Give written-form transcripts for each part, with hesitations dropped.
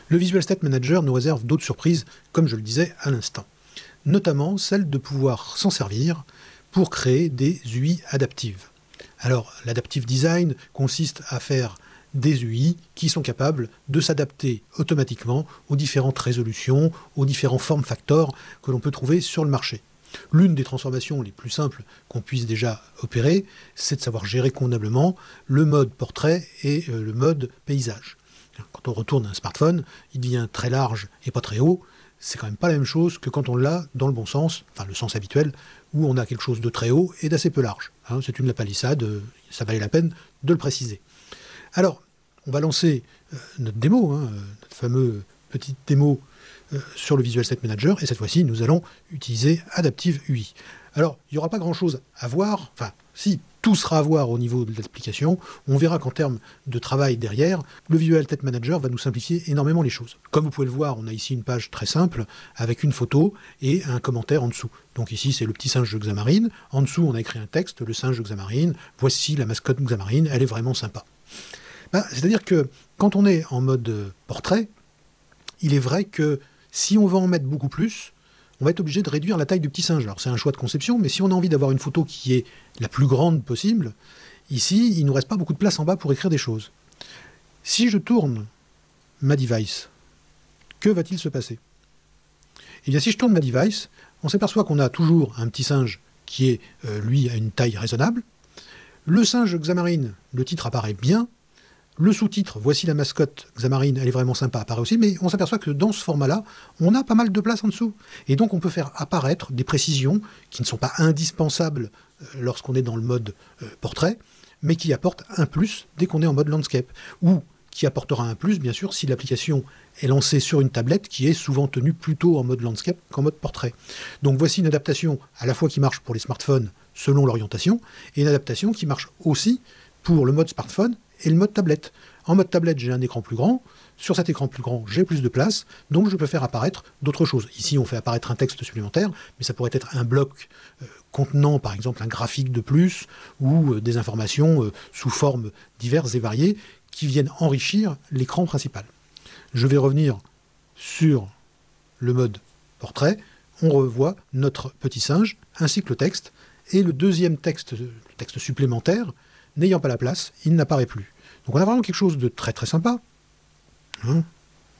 Le Visual State Manager nous réserve d'autres surprises, comme je le disais à l'instant. Notamment celle de pouvoir s'en servir pour créer des UI adaptives. Alors, l'adaptive design consiste à faire des UI qui sont capables de s'adapter automatiquement aux différentes résolutions, aux différents form factors que l'on peut trouver sur le marché. L'une des transformations les plus simples qu'on puisse déjà opérer, c'est de savoir gérer convenablement le mode portrait et le mode paysage. Quand on retourne un smartphone, il devient très large et pas très haut. C'est quand même pas la même chose que quand on l'a dans le bon sens, enfin le sens habituel, où on a quelque chose de très haut et d'assez peu large. C'est une lapalissade, ça valait la peine de le préciser. Alors, on va lancer notre démo, notre fameuse petite démo sur le Visual State Manager, et cette fois-ci, nous allons utiliser Adaptive UI. Alors, il n'y aura pas grand-chose à voir, enfin, si, tout sera à voir au niveau de l'application. On verra qu'en termes de travail derrière, le Visual State Manager va nous simplifier énormément les choses. Comme vous pouvez le voir, on a ici une page très simple, avec une photo et un commentaire en dessous. Donc ici, c'est le petit singe de Xamarin. En dessous, on a écrit un texte, le singe de Xamarin. Voici la mascotte Xamarin, elle est vraiment sympa. C'est-à-dire que quand on est en mode portrait, il est vrai que si on veut en mettre beaucoup plus, on va être obligé de réduire la taille du petit singe. Alors c'est un choix de conception, mais si on a envie d'avoir une photo qui est la plus grande possible, ici, il ne nous reste pas beaucoup de place en bas pour écrire des choses. Si je tourne ma device, que va-t-il se passer? Eh bien, si je tourne ma device, on s'aperçoit qu'on a toujours un petit singe qui est, lui, à une taille raisonnable. Le singe Xamarin, le titre apparaît bien. Le sous-titre, voici la mascotte Xamarin, elle est vraiment sympa, apparaît aussi, mais on s'aperçoit que dans ce format-là, on a pas mal de place en dessous. Et donc on peut faire apparaître des précisions qui ne sont pas indispensables lorsqu'on est dans le mode portrait, mais qui apportent un plus dès qu'on est en mode landscape. Ou qui apportera un plus, bien sûr, si l'application est lancée sur une tablette qui est souvent tenue plutôt en mode landscape qu'en mode portrait. Donc voici une adaptation à la fois qui marche pour les smartphones selon l'orientation, et une adaptation qui marche aussi pour le mode smartphone et le mode tablette. En mode tablette, j'ai un écran plus grand. Sur cet écran plus grand, j'ai plus de place, donc je peux faire apparaître d'autres choses. Ici, on fait apparaître un texte supplémentaire, mais ça pourrait être un bloc contenant, par exemple, un graphique de plus ou des informations sous formes diverses et variées qui viennent enrichir l'écran principal. Je vais revenir sur le mode portrait. On revoit notre petit singe, ainsi que le texte, et le deuxième texte, le texte supplémentaire, n'ayant pas la place, il n'apparaît plus. Donc on a vraiment quelque chose de très très sympa. On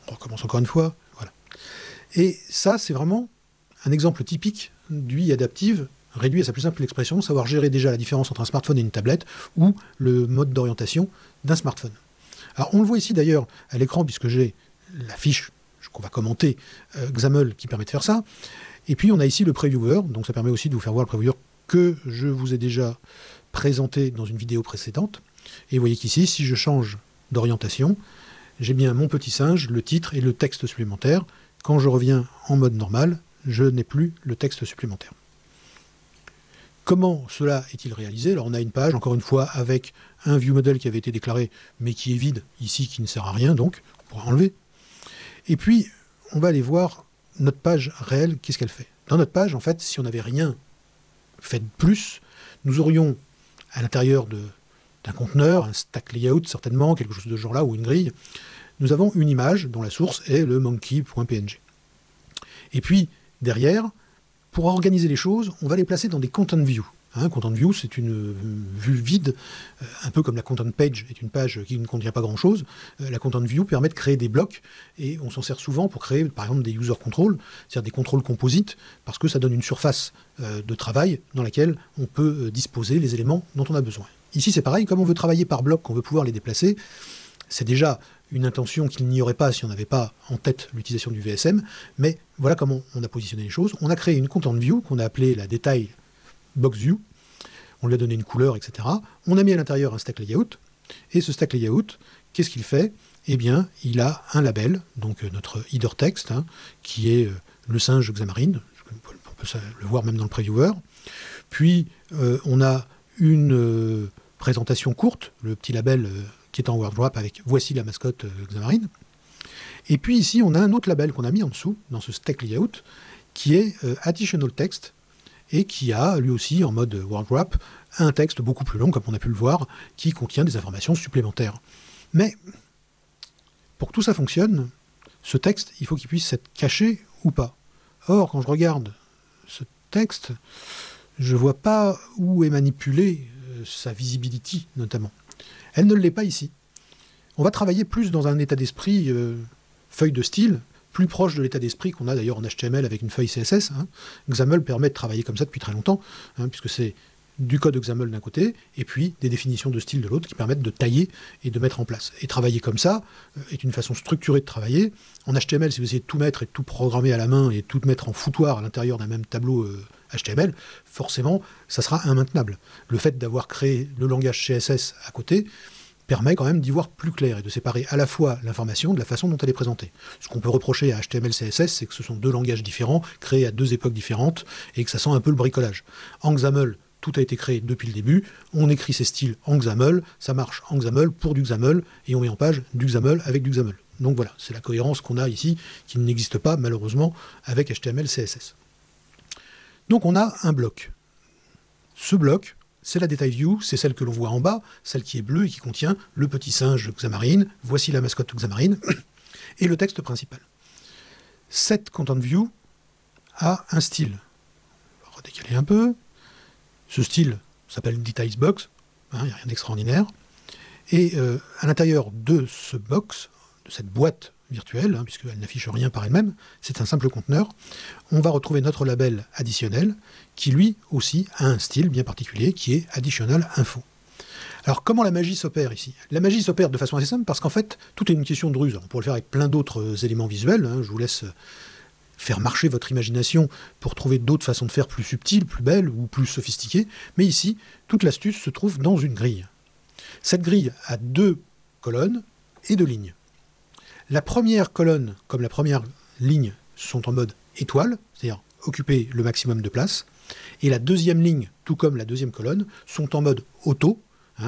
recommence encore une fois. Voilà. Et ça, c'est vraiment un exemple typique d'UI adaptive, réduit à sa plus simple expression, savoir gérer déjà la différence entre un smartphone et une tablette, ou le mode d'orientation d'un smartphone. Alors on le voit ici d'ailleurs à l'écran, puisque j'ai la fiche qu'on va commenter, XAML, qui permet de faire ça. Et puis on a ici le previewer, donc ça permet aussi de vous faire voir le previewer que je vous ai déjà présenté dans une vidéo précédente. Et vous voyez qu'ici, si je change d'orientation, j'ai bien mon petit singe, le titre et le texte supplémentaire. Quand je reviens en mode normal, je n'ai plus le texte supplémentaire. Comment cela est-il réalisé? Alors on a une page, encore une fois, avec un ViewModel qui avait été déclaré, mais qui est vide, ici, qui ne sert à rien, donc on pourra enlever. Et puis, on va aller voir notre page réelle, qu'est-ce qu'elle fait. Dans notre page, en fait, si on n'avait rien fait de plus, nous aurions à l'intérieur d'un conteneur, un stack layout certainement, quelque chose de ce genre-là, ou une grille, nous avons une image dont la source est le monkey.png. Et puis, derrière, pour organiser les choses, on va les placer dans des content view. Content view, c'est une vue vide, un peu comme la content page est une page qui ne contient pas grand-chose. La content view permet de créer des blocs, et on s'en sert souvent pour créer, par exemple, des user controls, c'est-à-dire des contrôles composites, parce que ça donne une surface de travail dans laquelle on peut disposer les éléments dont on a besoin. Ici, c'est pareil, comme on veut travailler par bloc, qu'on veut pouvoir les déplacer, c'est déjà une intention qu'il n'y aurait pas si on n'avait pas en tête l'utilisation du VSM, mais voilà comment on a positionné les choses. On a créé une content view qu'on a appelée la detail box view, on lui a donné une couleur, etc. On a mis à l'intérieur un stack layout, et ce stack layout, qu'est-ce qu'il fait? Eh bien, il a un label, donc notre header text, qui est le singe Xamarin, on peut le voir même dans le previewer. Puis, on a une présentation courte, le petit label qui est en word wrap avec « Voici la mascotte Xamarin ». Et puis ici, on a un autre label qu'on a mis en dessous, dans ce stack layout, qui est Additional Text, et qui a, lui aussi, en mode word wrap, un texte beaucoup plus long, comme on a pu le voir, qui contient des informations supplémentaires. Mais, pour que tout ça fonctionne, ce texte, il faut qu'il puisse être caché ou pas. Or, quand je regarde ce texte, je ne vois pas où est manipulée sa visibility, notamment. Elle ne l'est pas ici. On va travailler plus dans un état d'esprit feuille de style, plus proche de l'état d'esprit qu'on a d'ailleurs en HTML avec une feuille CSS. Hein. XAML permet de travailler comme ça depuis très longtemps, hein, puisque c'est du code XAML d'un côté, et puis des définitions de style de l'autre qui permettent de tailler et de mettre en place. Et travailler comme ça est une façon structurée de travailler. En HTML, si vous essayez de tout mettre et de tout programmer à la main et de tout mettre en foutoir à l'intérieur d'un même tableau HTML, forcément, ça sera immaintenable. Le fait d'avoir créé le langage CSS à côté permet quand même d'y voir plus clair et de séparer à la fois l'information de la façon dont elle est présentée. Ce qu'on peut reprocher à HTML, CSS, c'est que ce sont deux langages différents, créés à deux époques différentes, et que ça sent un peu le bricolage. En XAML, tout a été créé depuis le début, on écrit ces styles en XAML, ça marche en XAML pour du XAML, et on met en page du XAML avec du XAML. Donc voilà, c'est la cohérence qu'on a ici, qui n'existe pas malheureusement avec HTML, CSS. Donc on a un bloc. Ce bloc, c'est la detail view, c'est celle que l'on voit en bas, celle qui est bleue et qui contient le petit singe Xamarin, voici la mascotte Xamarin, et le texte principal. Cette content view a un style. On va redécaler un peu. Ce style s'appelle detailsbox, il n'y a rien d'extraordinaire. Et à l'intérieur de ce box, de cette boîte virtuelle, puisqu'elle n'affiche rien par elle-même, c'est un simple conteneur, on va retrouver notre label additionnel, qui lui aussi a un style bien particulier, qui est additional info. Alors comment la magie s'opère ici? La magie s'opère de façon assez simple, parce qu'en fait, tout est une question de ruse. On pourrait le faire avec plein d'autres éléments visuels, je vous laisse faire marcher votre imagination pour trouver d'autres façons de faire plus subtiles, plus belles ou plus sophistiquées, mais ici, toute l'astuce se trouve dans une grille. Cette grille a 2 colonnes et 2 lignes. La première colonne, comme la première ligne, sont en mode étoile, c'est-à-dire occuper le maximum de place, et la deuxième ligne, tout comme la deuxième colonne, sont en mode auto,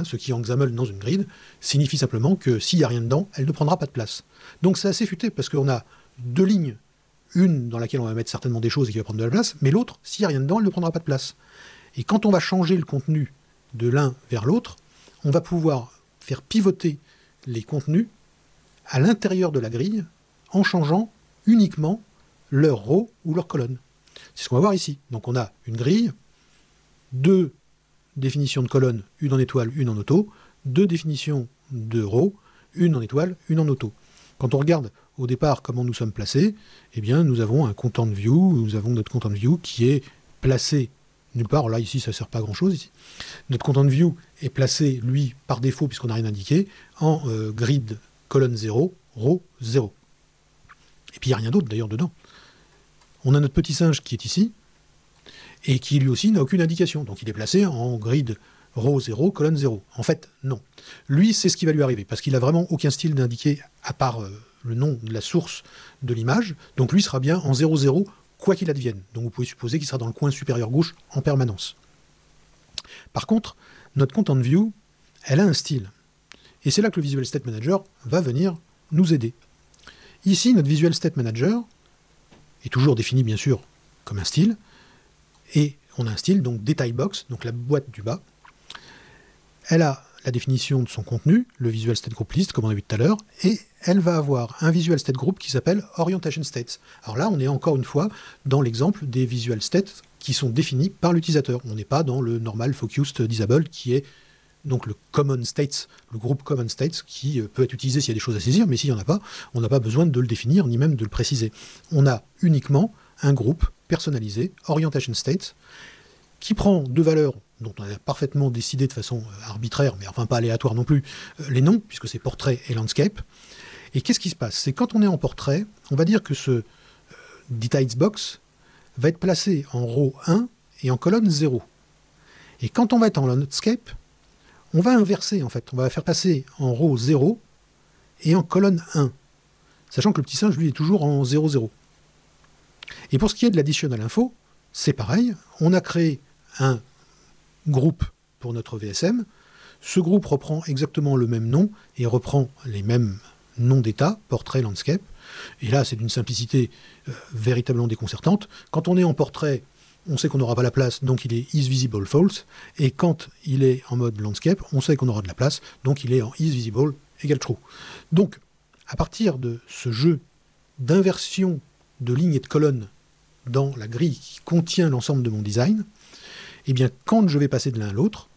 ce qui en XAML dans une grid, signifie simplement que s'il n'y a rien dedans, elle ne prendra pas de place. Donc c'est assez futé, parce qu'on a 2 lignes, une dans laquelle on va mettre certainement des choses et qui va prendre de la place, mais l'autre, s'il n'y a rien dedans, elle ne prendra pas de place. Et quand on va changer le contenu de l'un vers l'autre, on va pouvoir faire pivoter les contenus à l'intérieur de la grille en changeant uniquement leur row ou leur colonne. C'est ce qu'on va voir ici. Donc on a une grille, 2 définitions de colonnes, une en étoile, une en auto, 2 définitions de row, une en étoile, une en auto. Quand on regarde au départ comment nous sommes placés, eh bien nous avons un content view, nous avons notre content view qui est placé nulle part. Là ici ça ne sert pas à grand chose ici. Notre content view est placé lui par défaut puisqu'on n'a rien indiqué en grid colonne 0, row 0. Et puis il n'y a rien d'autre d'ailleurs dedans. On a notre petit singe qui est ici, et qui lui aussi n'a aucune indication. Donc il est placé en grid row 0, colonne 0. En fait, non. Lui, c'est ce qui va lui arriver, parce qu'il n'a vraiment aucun style d'indiquer, à part le nom de la source de l'image. Donc lui sera bien en 0, 0, quoi qu'il advienne. Donc vous pouvez supposer qu'il sera dans le coin supérieur gauche en permanence. Par contre, notre content view, elle a un style. Et c'est là que le Visual State Manager va venir nous aider. Ici, notre Visual State Manager est toujours défini, bien sûr, comme un style. Et on a un style, donc Detail Box, donc la boîte du bas. Elle a la définition de son contenu, le Visual State Group List, comme on a vu tout à l'heure, et elle va avoir un Visual State Group qui s'appelle Orientation States. Alors là, on est encore une fois dans l'exemple des Visual States qui sont définis par l'utilisateur. On n'est pas dans le Normal Focused Disable, qui est donc le Common States, le groupe Common States, qui peut être utilisé s'il y a des choses à saisir, mais s'il n'y en a pas, on n'a pas besoin de le définir, ni même de le préciser. On a uniquement un groupe personnalisé, Orientation States, qui prend 2 valeurs dont on a parfaitement décidé de façon arbitraire, mais enfin pas aléatoire non plus, les noms, puisque c'est portrait et landscape. Et qu'est-ce qui se passe? C'est quand on est en portrait, on va dire que ce Details Box va être placé en row 1 et en colonne 0. Et quand on va être en landscape, on va inverser en fait, on va faire passer en row 0 et en colonne 1, sachant que le petit singe lui est toujours en 0, 0. Et pour ce qui est de l'additional info, c'est pareil, on a créé un groupe pour notre VSM, ce groupe reprend exactement le même nom et reprend les mêmes noms d'état, portrait, landscape, et là c'est d'une simplicité véritablement déconcertante. Quand on est en portrait, on sait qu'on n'aura pas la place, donc il est isVisible false, et quand il est en mode landscape, on sait qu'on aura de la place, donc il est en isVisible égale true. Donc, à partir de ce jeu d'inversion de lignes et de colonnes dans la grille qui contient l'ensemble de mon design, eh bien, quand je vais passer de l'un à l'autre,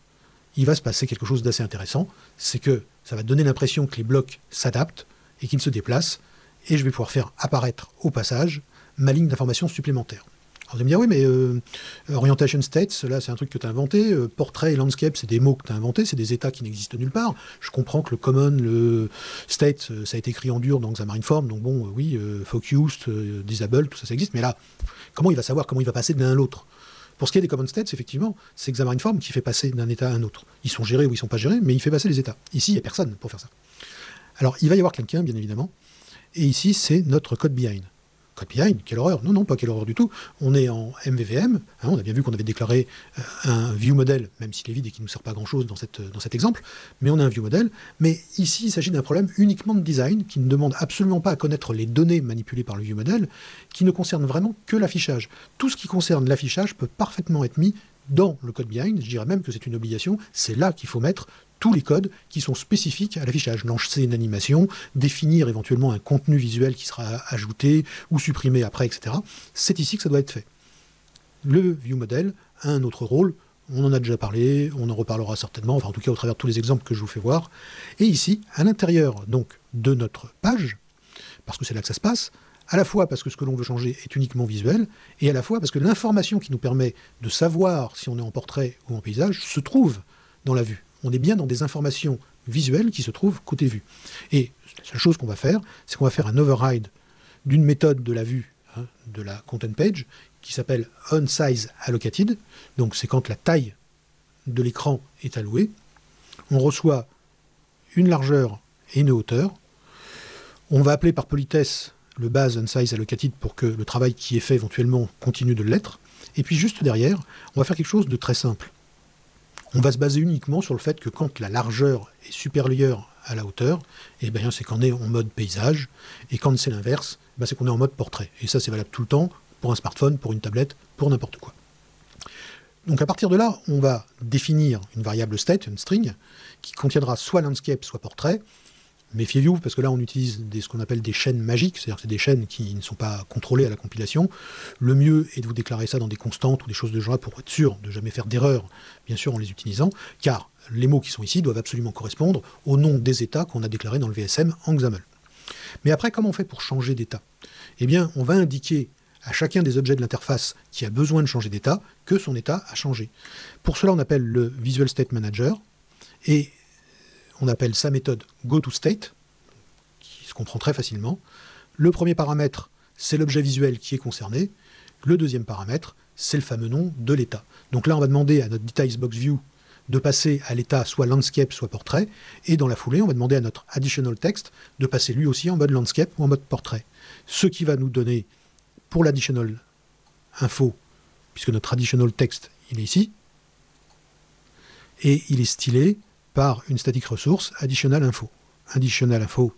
il va se passer quelque chose d'assez intéressant, c'est que ça va donner l'impression que les blocs s'adaptent et qu'ils se déplacent, et je vais pouvoir faire apparaître au passage ma ligne d'information supplémentaire. Alors vous allez me dire, oui, mais orientation states, là c'est un truc que tu as inventé, portrait et landscape, c'est des mots que tu as inventés, c'est des états qui n'existent nulle part. Je comprends que le common, le state, ça a été écrit en dur dans Xamarin Form, donc bon, oui, focused, disable, tout ça, ça existe, mais là, comment il va savoir comment il va passer de l'un à l'autre? Pour ce qui est des common states, effectivement, c'est Xamarin Form qui fait passer d'un état à un autre. Ils sont gérés ou ils ne sont pas gérés, mais il fait passer les états. Ici, il n'y a personne pour faire ça. Alors, il va y avoir quelqu'un, bien évidemment, et ici, c'est notre code behind. Code behind, quelle horreur? Non, non, pas quelle horreur du tout. On est en MVVM, hein, on a bien vu qu'on avait déclaré un view model, même s'il est vide et qui ne nous sert pas à grand-chose dans cet exemple, mais on a un view model. Mais ici, il s'agit d'un problème uniquement de design, qui ne demande absolument pas à connaître les données manipulées par le view model, qui ne concerne vraiment que l'affichage. Tout ce qui concerne l'affichage peut parfaitement être mis dans le code behind, je dirais même que c'est une obligation, c'est là qu'il faut mettre tous les codes qui sont spécifiques à l'affichage. Lancer une animation, définir éventuellement un contenu visuel qui sera ajouté ou supprimé après, etc. C'est ici que ça doit être fait. Le ViewModel a un autre rôle, on en a déjà parlé, on en reparlera certainement, enfin en tout cas au travers de tous les exemples que je vous fais voir. Et ici, à l'intérieur donc de notre page, parce que c'est là que ça se passe, à la fois parce que ce que l'on veut changer est uniquement visuel, et à la fois parce que l'information qui nous permet de savoir si on est en portrait ou en paysage se trouve dans la vue. On est bien dans des informations visuelles qui se trouvent côté vue. Et la seule chose qu'on va faire, c'est qu'on va faire un override d'une méthode de la vue, hein, de la content page, qui s'appelle onSizeAllocated. Donc c'est quand la taille de l'écran est allouée. On reçoit une largeur et une hauteur. On va appeler par politesse le base onSizeAllocated pour que le travail qui est fait éventuellement continue de l'être. Et puis juste derrière, on va faire quelque chose de très simple. On va se baser uniquement sur le fait que quand la largeur est supérieure à la hauteur, eh bien c'est qu'on est en mode paysage, et quand c'est l'inverse, c'est qu'on est en mode portrait. Et ça c'est valable tout le temps, pour un smartphone, pour une tablette, pour n'importe quoi. Donc à partir de là, on va définir une variable state, une string, qui contiendra soit landscape, soit portrait. Méfiez-vous, parce que là on utilise ce qu'on appelle des chaînes magiques, c'est-à-dire que c'est des chaînes qui ne sont pas contrôlées à la compilation. Le mieux est de vous déclarer ça dans des constantes ou des choses de genre pour être sûr de ne jamais faire d'erreur, bien sûr en les utilisant, car les mots qui sont ici doivent absolument correspondre au nom des états qu'on a déclarés dans le VSM en XAML. Mais après, comment on fait pour changer d'état? Eh bien, on va indiquer à chacun des objets de l'interface qui a besoin de changer d'état que son état a changé. Pour cela, on appelle le Visual State Manager, et on appelle sa méthode GoToState, qui se comprend très facilement. Le premier paramètre, c'est l'objet visuel qui est concerné. Le deuxième paramètre, c'est le fameux nom de l'état. Donc là, on va demander à notre DetailsBoxView de passer à l'état soit landscape, soit portrait. Et dans la foulée, on va demander à notre additional text de passer lui aussi en mode landscape ou en mode portrait. Ce qui va nous donner, pour l'additional info, puisque notre additional text, il est ici, et il est stylé par une static resource additional info. Additional info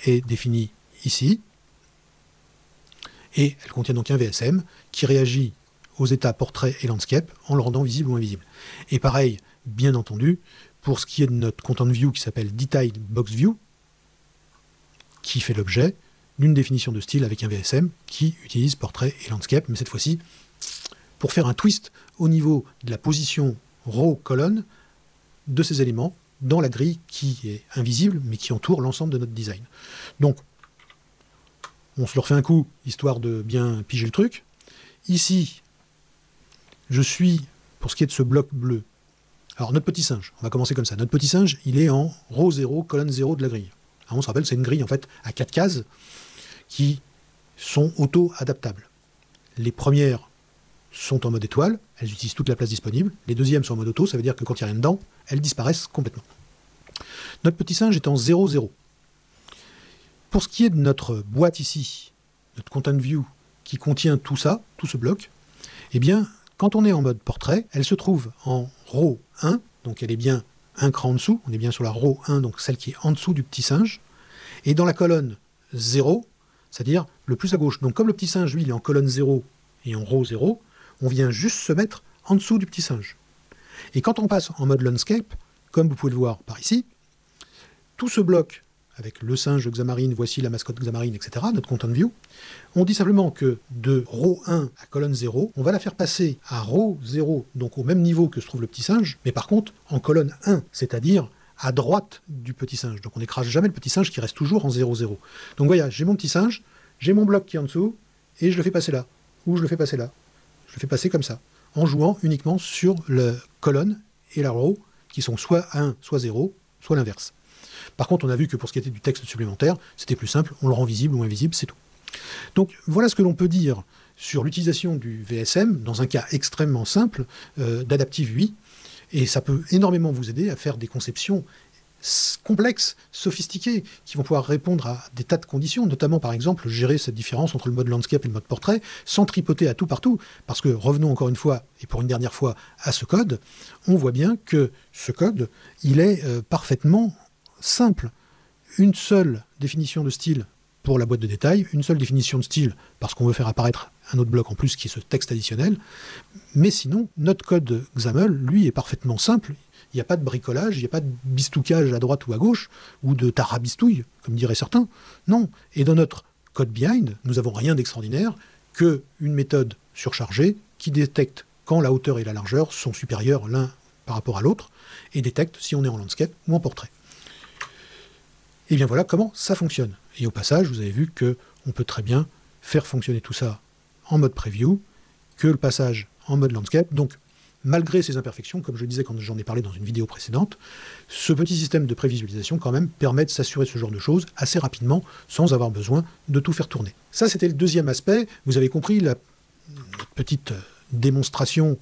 est définie ici, et elle contient donc un VSM qui réagit aux états portrait et landscape en le rendant visible ou invisible. Et pareil, bien entendu, pour ce qui est de notre content view qui s'appelle DetailsBoxView, qui fait l'objet d'une définition de style avec un VSM qui utilise portrait et landscape, mais cette fois-ci, pour faire un twist au niveau de la position row-colonne de ces éléments dans la grille qui est invisible, mais qui entoure l'ensemble de notre design. Donc, on se le refait un coup, histoire de bien piger le truc. Ici, je suis, pour ce qui est de ce bloc bleu, alors notre petit singe, on va commencer comme ça. Notre petit singe, il est en row 0, colonne 0 de la grille. Alors, on se rappelle, c'est une grille en fait à 4 cases qui sont auto-adaptables. Les premières sont en mode étoile, elles utilisent toute la place disponible. Les deuxièmes sont en mode auto, ça veut dire que quand il n'y a rien dedans, elles disparaissent complètement. Notre petit singe est en 0, 0. Pour ce qui est de notre boîte ici, notre content view qui contient tout ça, tout ce bloc, eh bien, quand on est en mode portrait, elle se trouve en row 1, donc elle est bien un cran en dessous, on est bien sur la row 1, donc celle qui est en dessous du petit singe, et dans la colonne 0, c'est-à-dire le plus à gauche. Donc comme le petit singe, lui, il est en colonne 0 et en row 0, on vient juste se mettre en dessous du petit singe. Et quand on passe en mode landscape, comme vous pouvez le voir par ici, tout ce bloc avec le singe Xamarin, voici la mascotte Xamarin, etc., notre content view. On dit simplement que de row 1 à colonne 0, on va la faire passer à row 0, donc au même niveau que se trouve le petit singe, mais par contre en colonne 1, c'est-à-dire à droite du petit singe. Donc on n'écrase jamais le petit singe qui reste toujours en 0, 0. Donc voilà, j'ai mon petit singe, j'ai mon bloc qui est en dessous, et je le fais passer là, ou je le fais passer là. Je le fais passer comme ça, en jouant uniquement sur la colonne et la row, qui sont soit 1, soit 0, soit l'inverse. Par contre, on a vu que pour ce qui était du texte supplémentaire, c'était plus simple, on le rend visible ou invisible, c'est tout. Donc voilà ce que l'on peut dire sur l'utilisation du VSM, dans un cas extrêmement simple, d'Adaptive UI, et ça peut énormément vous aider à faire des conceptions complexes, sophistiquées, qui vont pouvoir répondre à des tas de conditions, notamment par exemple gérer cette différence entre le mode landscape et le mode portrait, sans tripoter à tout partout, parce que revenons encore une fois, et pour une dernière fois, à ce code, on voit bien que ce code, il est parfaitement simple. Une seule définition de style pour la boîte de détails, une seule définition de style parce qu'on veut faire apparaître un autre bloc en plus qui est ce texte additionnel, mais sinon, notre code XAML, lui, est parfaitement simple. Il n'y a pas de bricolage, il n'y a pas de bistoucage à droite ou à gauche, ou de tarabistouille, comme diraient certains. Non. Et dans notre code behind, nous n'avons rien d'extraordinaire qu'une méthode surchargée qui détecte quand la hauteur et la largeur sont supérieures l'un par rapport à l'autre, et détecte si on est en landscape ou en portrait. Et bien voilà comment ça fonctionne. Et au passage, vous avez vu qu'on peut très bien faire fonctionner tout ça en mode preview, que le passage en mode landscape. Donc, malgré ces imperfections, comme je le disais quand j'en ai parlé dans une vidéo précédente, ce petit système de prévisualisation quand même permet de s'assurer ce genre de choses assez rapidement, sans avoir besoin de tout faire tourner. Ça, c'était le deuxième aspect. Vous avez compris, notre petite démonstration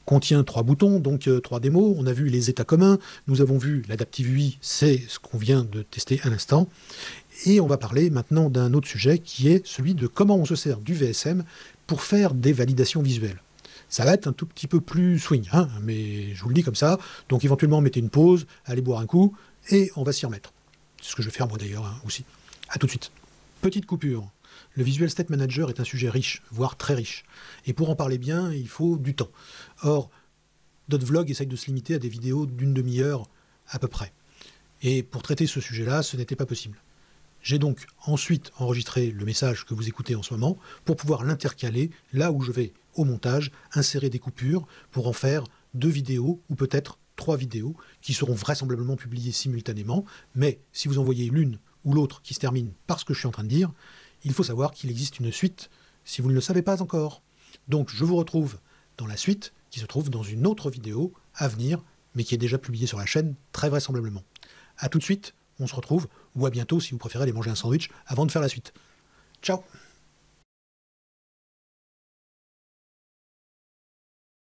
contient 3 boutons, donc 3 démos. On a vu les états communs, nous avons vu l'Adaptive UI, c'est ce qu'on vient de tester à l'instant. Et on va parler maintenant d'un autre sujet qui est celui de comment on se sert du VSM pour faire des validations visuelles. Ça va être un tout petit peu plus swing, hein, mais je vous le dis comme ça. Donc éventuellement, mettez une pause, allez boire un coup, et on va s'y remettre. C'est ce que je vais faire moi d'ailleurs hein, aussi. A tout de suite. Petite coupure. Le Visual State Manager est un sujet riche, voire très riche. Et pour en parler bien, il faut du temps. Or, Dotvlog essaye de se limiter à des vidéos d'une demi-heure à peu près. Et pour traiter ce sujet-là, ce n'était pas possible. J'ai donc ensuite enregistré le message que vous écoutez en ce moment pour pouvoir l'intercaler là où je vais, au montage, insérer des coupures pour en faire 2 vidéos ou peut-être 3 vidéos qui seront vraisemblablement publiées simultanément. Mais si vous en voyez l'une ou l'autre qui se termine par ce que je suis en train de dire, il faut savoir qu'il existe une suite si vous ne le savez pas encore. Donc je vous retrouve dans la suite qui se trouve dans une autre vidéo à venir, mais qui est déjà publiée sur la chaîne très vraisemblablement. A tout de suite, on se retrouve, ou à bientôt si vous préférez aller manger un sandwich avant de faire la suite. Ciao!